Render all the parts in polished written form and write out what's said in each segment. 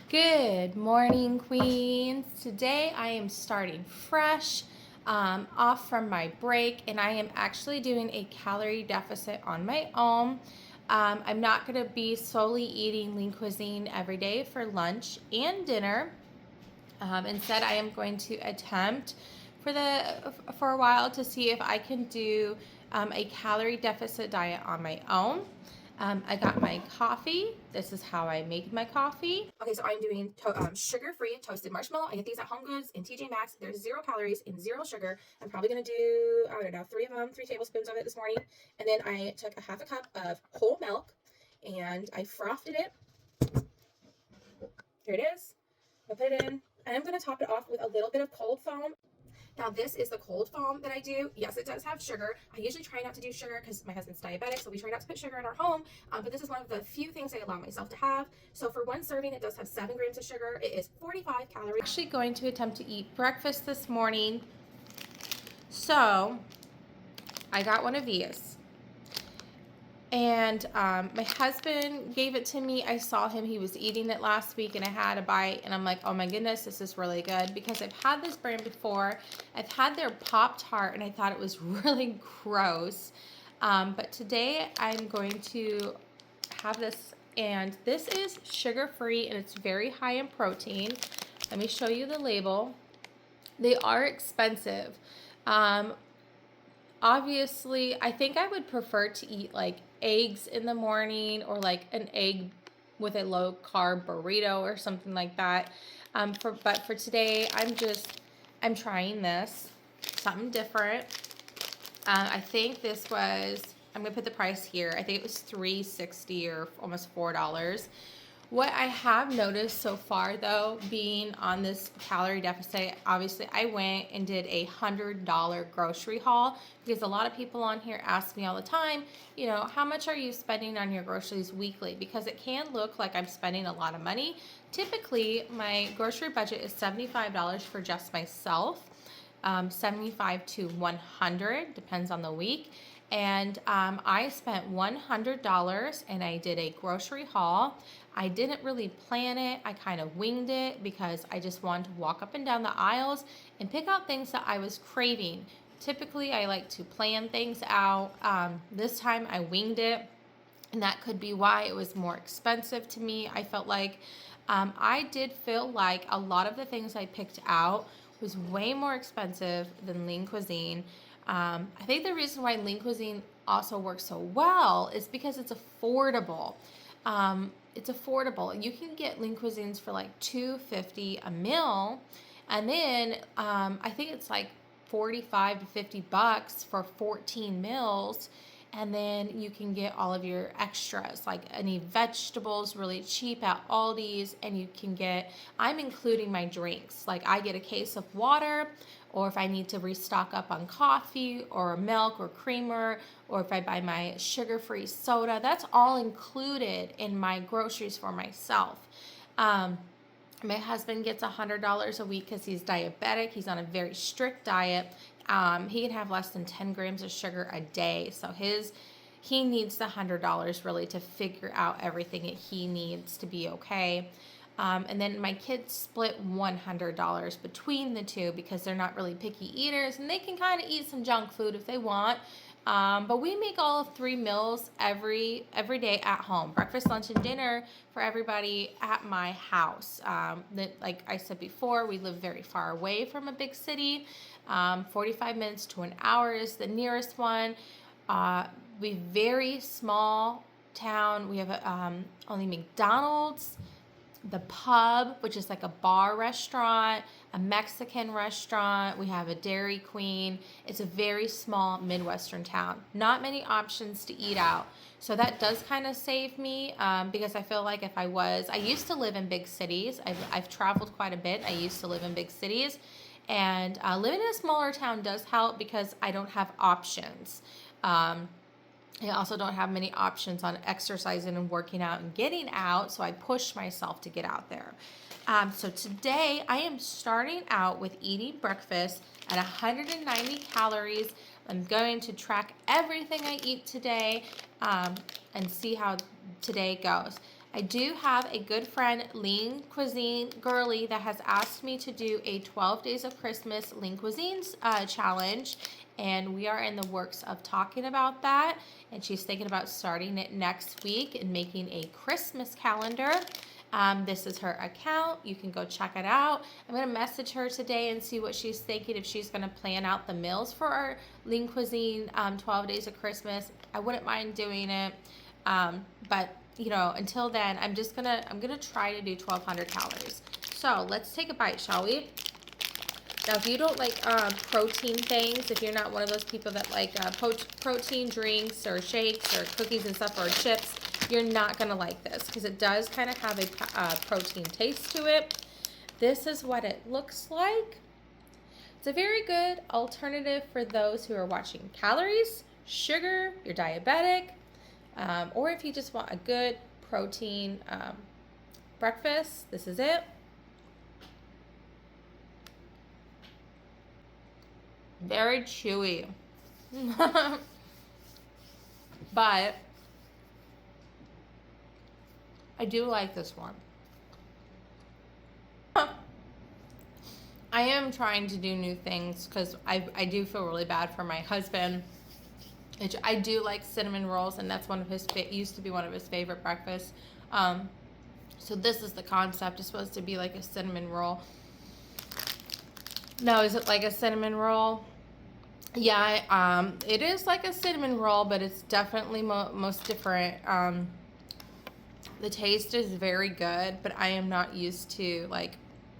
Good morning, queens. Today I am starting fresh, off from my break, and I am actually doing a calorie deficit on my own. I'm not going to be solely eating lean cuisine every day for lunch and dinner. Instead, I am going to attempt for a while to see if I can do a calorie deficit diet on my own. I got my coffee. This is how I make my coffee. Okay, so I'm doing sugar-free toasted marshmallow. I get these at Home Goods and TJ Maxx. There's 0 calories and 0 sugar. I'm probably gonna do, I don't know, 3 tablespoons of it this morning. And then I took a half a cup of whole milk and I frothed it. Here it is. I'll put it in. And I'm gonna top it off with a little bit of cold foam. Now this is the cold foam that I do. Yes, it does have sugar. I usually try not to do sugar because my husband's diabetic, so we try not to put sugar in our home. But this is one of the few things I allow myself to have. So for one serving, it does have 7 grams of sugar. It is 45 calories. I'm actually going to attempt to eat breakfast this morning. So I got one of these. And my husband gave it to me. I saw him, he was eating it last week, and I had a bite, and I'm like, oh my goodness, this is really good, because I've had this brand before. I've had their Pop-Tart, and I thought it was really gross. But today I'm going to have this, and this is sugar-free, and it's very high in protein. Let me show you the label. They are expensive. Obviously, I think I would prefer to eat like eggs in the morning, or like an egg with a low carb burrito or something like that. But for today, I'm trying this, something different. I think this was, I'm gonna put the price here. I think it was $3.60 or almost $4. What I have noticed so far, though, being on this calorie deficit, obviously I went and did a $100 grocery haul, because a lot of people on here ask me all the time, you know, how much are you spending on your groceries weekly? Because it can look like I'm spending a lot of money. Typically, my grocery budget is $75 for just myself, 75 to 100, depends on the week. And I spent $100 and I did a grocery haul. I didn't really plan it. I kind of winged it because I just wanted to walk up and down the aisles and pick out things that I was craving. Typically, I like to plan things out. This time I winged it, and that could be why it was more expensive to me. I felt like I did feel like a lot of the things I picked out was way more expensive than Lean Cuisine. I think the reason why Lean Cuisine also works so well is because it's affordable. It's affordable. You can get Lean Cuisines for like $2.50 a meal, and then I think it's like 45 to 50 bucks for 14 meals. And then you can get all of your extras, like any vegetables really cheap at Aldi's, and you can get, I'm including my drinks. Like I get a case of water, or if I need to restock up on coffee or milk or creamer, or if I buy my sugar-free soda, that's all included in my groceries for myself. My husband gets $100 a week because he's diabetic. He's on a very strict diet. He can have less than 10 grams of sugar a day. So he needs the $100 really to figure out everything that he needs to be okay. And then my kids split $100 between the two because they're not really picky eaters, and they can kind of eat some junk food if they want. But we make all of 3 meals every day at home. Breakfast, lunch, and dinner for everybody at my house. Like I said before, we live very far away from a big city. 45 minutes to an hour is the nearest one. We very small town. We have only McDonald's, the pub, which is like a bar restaurant, a Mexican restaurant. We have a Dairy Queen. It's a very small Midwestern town. Not many options to eat out. So that does kind of save me because I feel like if I used to live in big cities. I've traveled quite a bit. I used to live in big cities. And living in a smaller town does help because I don't have options. I also don't have many options on exercising and working out and getting out, so I push myself to get out there. So today I am starting out with eating breakfast at 190 calories. I'm going to track everything I eat today and see how today goes. I do have a good friend, Lean Cuisine Girly, that has asked me to do a 12 Days of Christmas Lean Cuisines challenge. And we are in the works of talking about that. And she's thinking about starting it next week and making a Christmas calendar. This is her account. You can go check it out. I'm going to message her today and see what she's thinking, if she's going to plan out the meals for our Lean Cuisine 12 Days of Christmas. I wouldn't mind doing it. But you know, until then, I'm gonna try to do 1,200 calories. So let's take a bite, shall we? Now, if you don't like protein things, if you're not one of those people that like protein drinks or shakes or cookies and stuff or chips, you're not gonna like this because it does kind of have a protein taste to it. This is what it looks like. It's a very good alternative for those who are watching calories, sugar, you're diabetic, or if you just want a good protein breakfast. This is it. Very chewy. But I do like this one. I am trying to do new things because I do feel really bad for my husband. I do like cinnamon rolls, and that's one of his used to be one of his favorite breakfasts. So this is the concept. It's supposed to be like a cinnamon roll. No, is it like a cinnamon roll? Yeah, it is like a cinnamon roll, but it's definitely most different. The taste is very good, but I am not used to like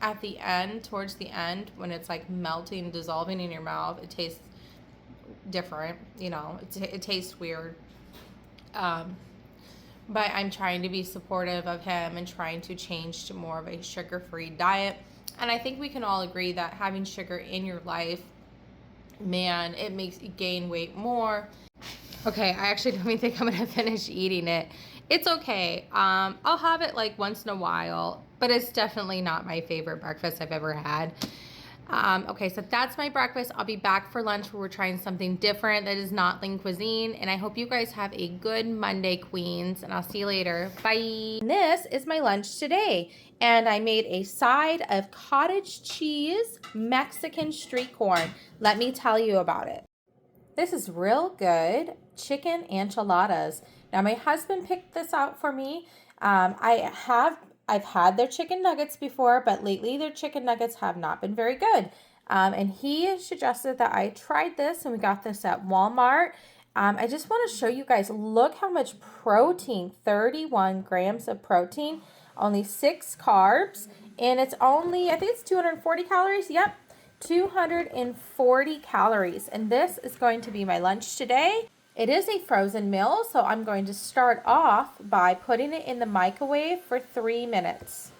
at the end, towards the end, when it's like melting, dissolving in your mouth. It tastes different, you know, it tastes weird. But I'm trying to be supportive of him and trying to change to more of a sugar-free diet. And I think we can all agree that having sugar in your life, man, it makes you gain weight more. Okay, I actually don't even think I'm gonna finish eating it. It's okay. I'll have it like once in a while, but it's definitely not my favorite breakfast I've ever had. Okay, so that's my breakfast. I'll be back for lunch where we're trying something different that is not Lean Cuisine. And I hope you guys have a good Monday, Queens. And I'll see you later. Bye. This is my lunch today. And I made a side of cottage cheese Mexican street corn. Let me tell you about it. This is real good chicken enchiladas. Now, my husband picked this out for me. I've had their chicken nuggets before, but lately their chicken nuggets have not been very good. And he suggested that I tried this, and we got this at Walmart. I just want to show you guys, look how much protein, 31 grams of protein, only 6 carbs, and it's only, I think it's 240 calories. Yep, 240 calories. And this is going to be my lunch today. It is a frozen meal, so I'm going to start off by putting it in the microwave for 3 minutes.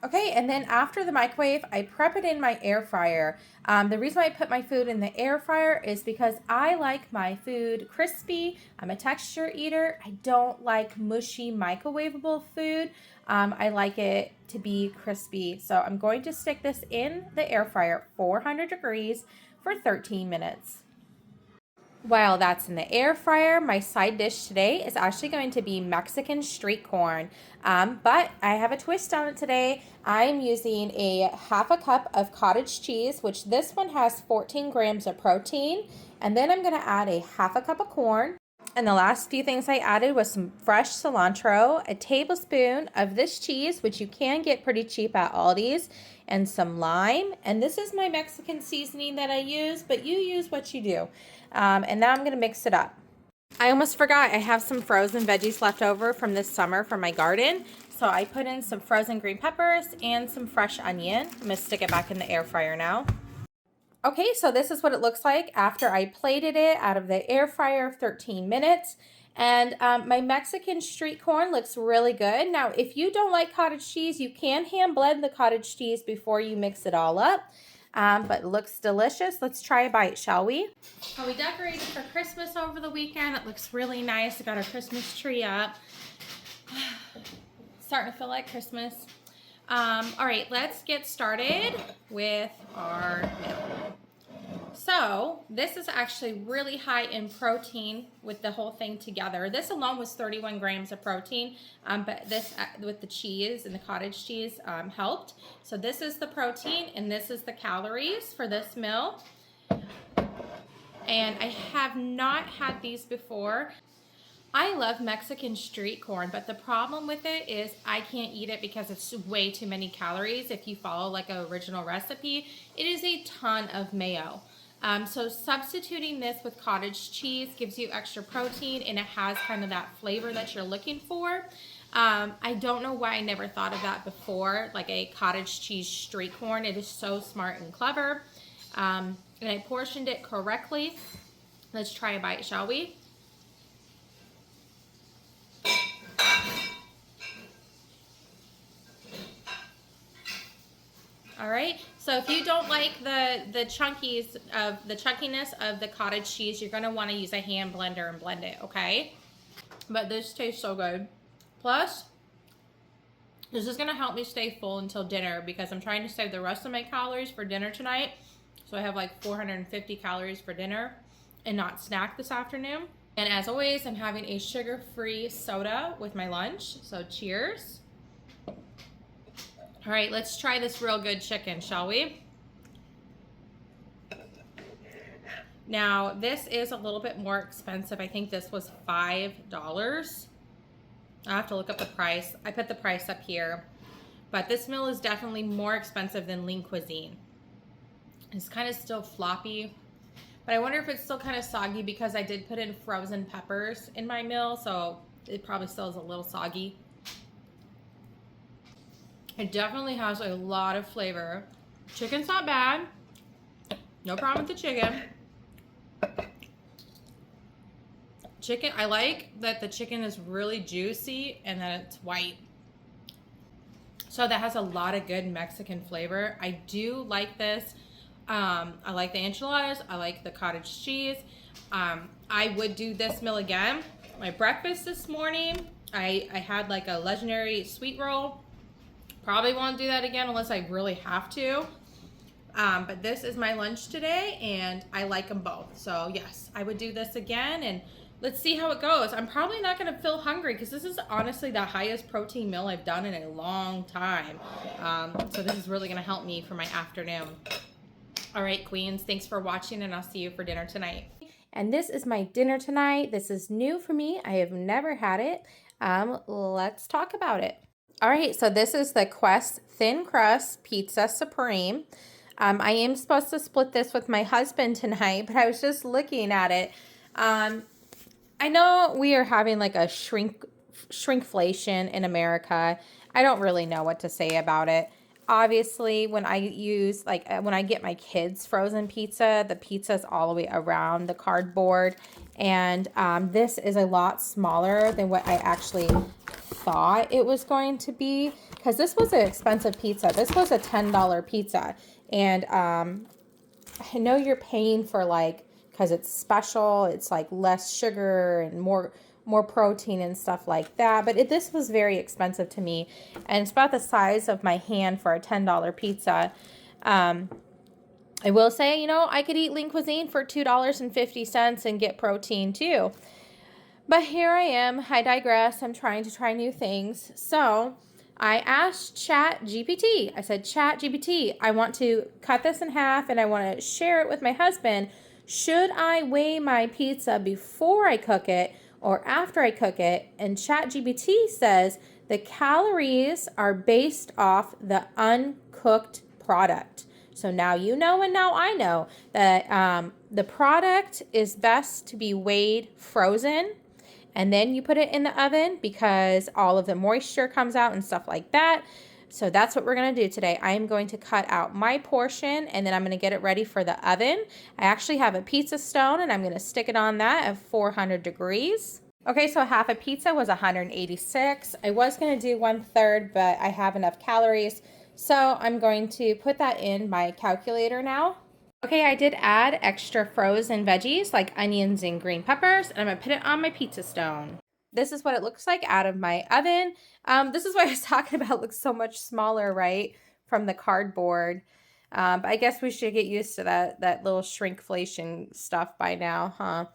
Okay, and then after the microwave, I prep it in my air fryer. The reason I put my food in the air fryer is because I like my food crispy. I'm a texture eater. I don't like mushy microwavable food. I like it to be crispy. So I'm going to stick this in the air fryer, 400 degrees, for 13 minutes. While that's in the air fryer, my side dish today is actually going to be Mexican street corn. But I have a twist on it today. I'm using a half a cup of cottage cheese, which this one has 14 grams of protein. And then I'm going to add a half a cup of corn. And the last few things I added was some fresh cilantro, a tablespoon of this cheese, which you can get pretty cheap at Aldi's, and some lime. And this is my Mexican seasoning that I use, but you use what you do. And now I'm going to mix it up. I almost forgot, I have some frozen veggies left over from this summer from my garden. So I put in some frozen green peppers and some fresh onion. I'm going to stick it back in the air fryer now. Okay, so this is what it looks like after I plated it out of the air fryer 13 minutes. And my Mexican street corn looks really good. Now, if you don't like cottage cheese, you can hand blend the cottage cheese before you mix it all up. But it looks delicious. Let's try a bite, shall we? We decorated for Christmas over the weekend. It looks really nice. We got our Christmas tree up. Starting to feel like Christmas. All right, let's get started with our meal. So this is actually really high in protein with the whole thing together. This alone was 31 grams of protein, but this with the cheese and the cottage cheese helped. So this is the protein and this is the calories for this meal. And I have not had these before. I love Mexican street corn, but the problem with it is I can't eat it because it's way too many calories. If you follow like an original recipe, it is a ton of mayo. So substituting this with cottage cheese gives you extra protein and it has kind of that flavor that you're looking for. I don't know why I never thought of that before, like a cottage cheese street corn. It is so smart and clever. And I portioned it correctly. Let's try a bite, shall we? All right, so if you don't like the chunkiness of the cottage cheese, you're gonna wanna use a hand blender and blend it, okay? But this tastes so good. Plus, this is gonna help me stay full until dinner because I'm trying to save the rest of my calories for dinner tonight. So I have like 450 calories for dinner and not snack this afternoon. And as always, I'm having a sugar-free soda with my lunch, so cheers. All right, let's try this Real Good chicken, shall we? Now, this is a little bit more expensive. I think this was $5. I'll have to look up the price. I put the price up here. But this meal is definitely more expensive than Lean Cuisine. It's kind of still floppy. But I wonder if it's still kind of soggy because I did put in frozen peppers in my meal. So it probably still is a little soggy. It definitely has a lot of flavor. Chicken's not bad. No problem with the chicken. Chicken, I like that the chicken is really juicy and that it's white. So that has a lot of good Mexican flavor. I do like this. I like the enchiladas. I like the cottage cheese. I would do this meal again. My breakfast this morning, I had like a legendary sweet roll. Probably won't do that again unless I really have to. But this is my lunch today and I like them both. So yes, I would do this again and let's see how it goes. I'm probably not gonna feel hungry because this is honestly the highest protein meal I've done in a long time. So this is really gonna help me for my afternoon. All right, queens, thanks for watching and I'll see you for dinner tonight. And this is my dinner tonight. This is new for me. I have never had it. Let's talk about it. All right, so this is the Quest Thin Crust Pizza Supreme. I am supposed to split this with my husband tonight, but I was just looking at it. I know we are having like a shrinkflation in America. I don't really know what to say about it. Obviously, when I get my kids frozen pizza, the pizza's all the way around the cardboard. And this is a lot smaller than what I actually thought it was going to be. Because this was an expensive pizza. This was a $10 pizza. And I know you're paying for like, because it's special, it's like less sugar and more protein and stuff like that. But this was very expensive to me. And it's about the size of my hand for a $10 pizza. I will say, you know, I could eat Lean Cuisine for $2.50 and get protein too. But here I am. I digress. I'm trying to try new things. So I asked ChatGPT. I said, ChatGPT, I want to cut this in half and I want to share it with my husband. Should I weigh my pizza before I cook it or after I cook it? And ChatGPT says the calories are based off the uncooked product. So now you know and now I know that the product is best to be weighed frozen. And then you put it in the oven because all of the moisture comes out and stuff like that. So that's what we're going to do today. I am going to cut out my portion and then I'm going to get it ready for the oven. I actually have a pizza stone and I'm going to stick it on that at 400 degrees. Okay, so half a pizza was 186. I was going to do 1/3, but I have enough calories. So I'm going to put that in my calculator now. Okay, I did add extra frozen veggies like onions and green peppers, and I'm going to put it on my pizza stone. This is what it looks like out of my oven. This is what I was talking about. It looks so much smaller, right, from the cardboard. But I guess we should get used to that little shrinkflation stuff by now, huh?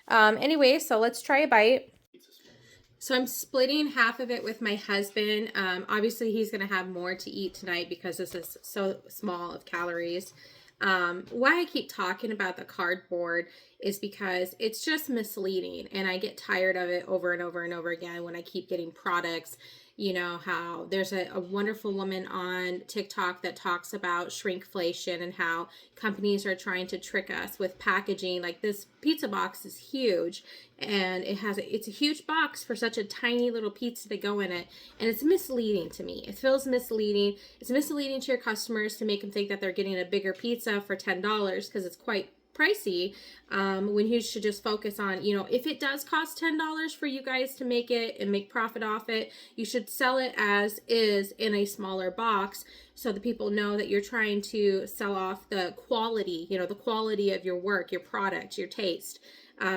Anyway, so let's try a bite. So I'm splitting half of it with my husband. Obviously, he's going to have more to eat tonight because this is so small of calories. Why I keep talking about the cardboard is because it's just misleading, and I get tired of it over and over and over again when I keep getting products. You know how there's a wonderful woman on TikTok that talks about shrinkflation and how companies are trying to trick us with packaging. Like, this pizza box is huge, and it's a huge box for such a tiny little pizza to go in it, and it's misleading to me. It feels misleading. It's misleading to your customers to make them think that they're getting a bigger pizza for $10 because it's quite pricey, when you should just focus on, if it does cost $10 for you guys to make it and make profit off it, you should sell it as is in a smaller box so the people know that you're trying to sell off the quality, the quality of your work, your product, your taste,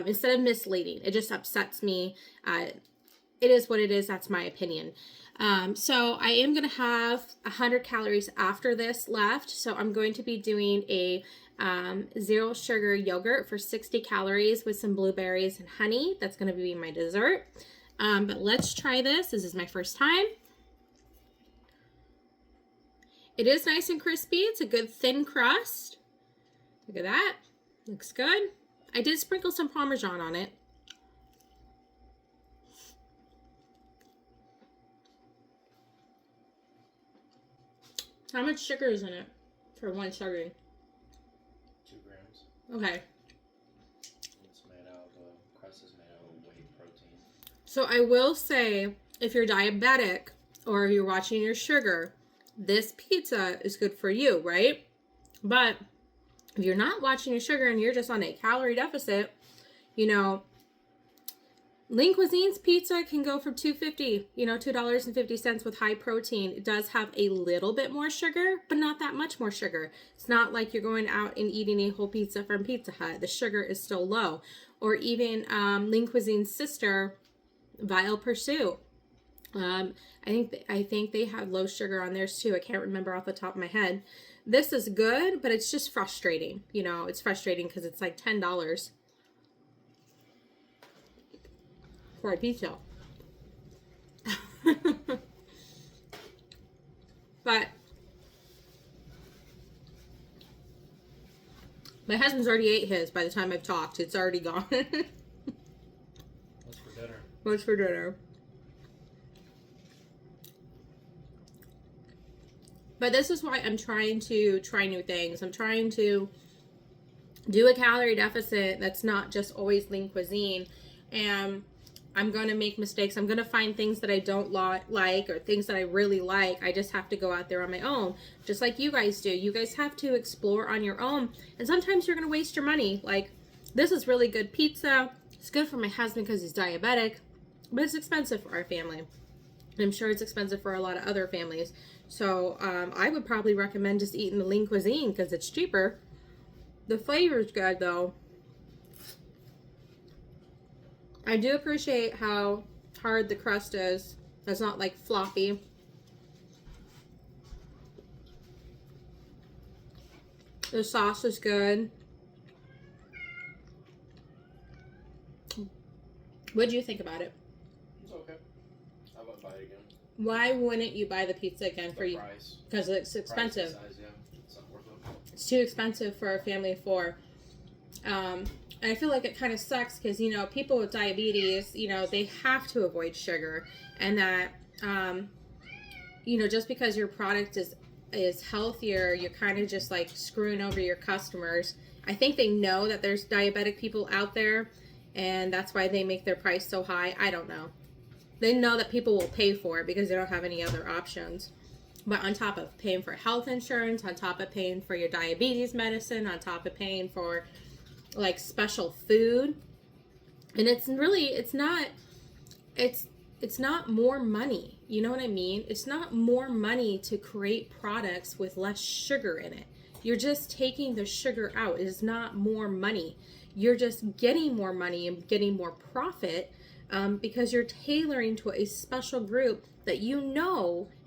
instead of misleading. It just upsets me. It is what it is. That's my opinion. So I am going to have 100 calories after this left. So I'm going to be doing a zero sugar yogurt for 60 calories with some blueberries and honey. That's going to be my dessert. But let's try this. This is my first time. It is nice and crispy. It's a good thin crust. Look at that. Looks good. I did sprinkle some Parmesan on it. How much sugar is in it for one serving? 2 grams. Okay. It's made out of, the crust is made out of whey protein. So I will say, if you're diabetic or you're watching your sugar, this pizza is good for you, right? But if you're not watching your sugar and you're just on a calorie deficit, Lean Cuisines pizza can go for $2.50, $2.50 with high protein. It does have a little bit more sugar, but not that much more sugar. It's not like you're going out and eating a whole pizza from Pizza Hut. The sugar is still low. Or even Lean Cuisine's sister, Vile Pursuit. I think they have low sugar on theirs too. I can't remember off the top of my head. This is good, but it's just frustrating. It's frustrating because it's like $10 for a pizza. But my husband's already ate his by the time I've talked. It's already gone. What's for dinner? What's for dinner? But this is why I'm trying to try new things. I'm trying to do a calorie deficit that's not just always Lean Cuisine. And I'm going to make mistakes. I'm going to find things that I don't like or things that I really like. I just have to go out there on my own, just like you guys do. You guys have to explore on your own. And sometimes you're going to waste your money. Like, this is really good pizza. It's good for my husband because he's diabetic, but it's expensive for our family. And I'm sure it's expensive for a lot of other families. So I would probably recommend just eating the Lean Cuisine because it's cheaper. The flavor's good though. I do appreciate how hard the crust is. It's not like floppy. The sauce is good. What do you think about it? It's okay. I wouldn't buy it again. Why wouldn't you buy the pizza again for you? Price. Because it's expensive. Price and size, yeah. It's not worth it. It's too expensive for a family of 4. And I feel like it kind of sucks because, people with diabetes, they have to avoid sugar. And that, just because your product is healthier, you're kind of just like screwing over your customers. I think they know that there's diabetic people out there, and that's why they make their price so high. I don't know. They know that people will pay for it because they don't have any other options. But on top of paying for health insurance, on top of paying for your diabetes medicine, on top of paying for like special food, and it's not more money. You know what I mean? It's not more money to create products with less sugar in it. You're just taking the sugar out. It is not more money. You're just getting more money and getting more profit, because you're tailoring to a special group that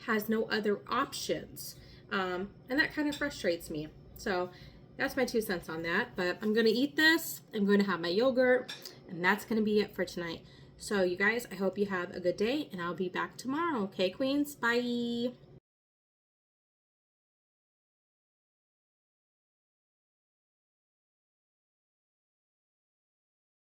has no other options. And that kind of frustrates me. So that's my 2 cents on that. But I'm going to eat this. I'm going to have my yogurt. And that's going to be it for tonight. So you guys, I hope you have a good day. And I'll be back tomorrow. Okay, queens? Bye.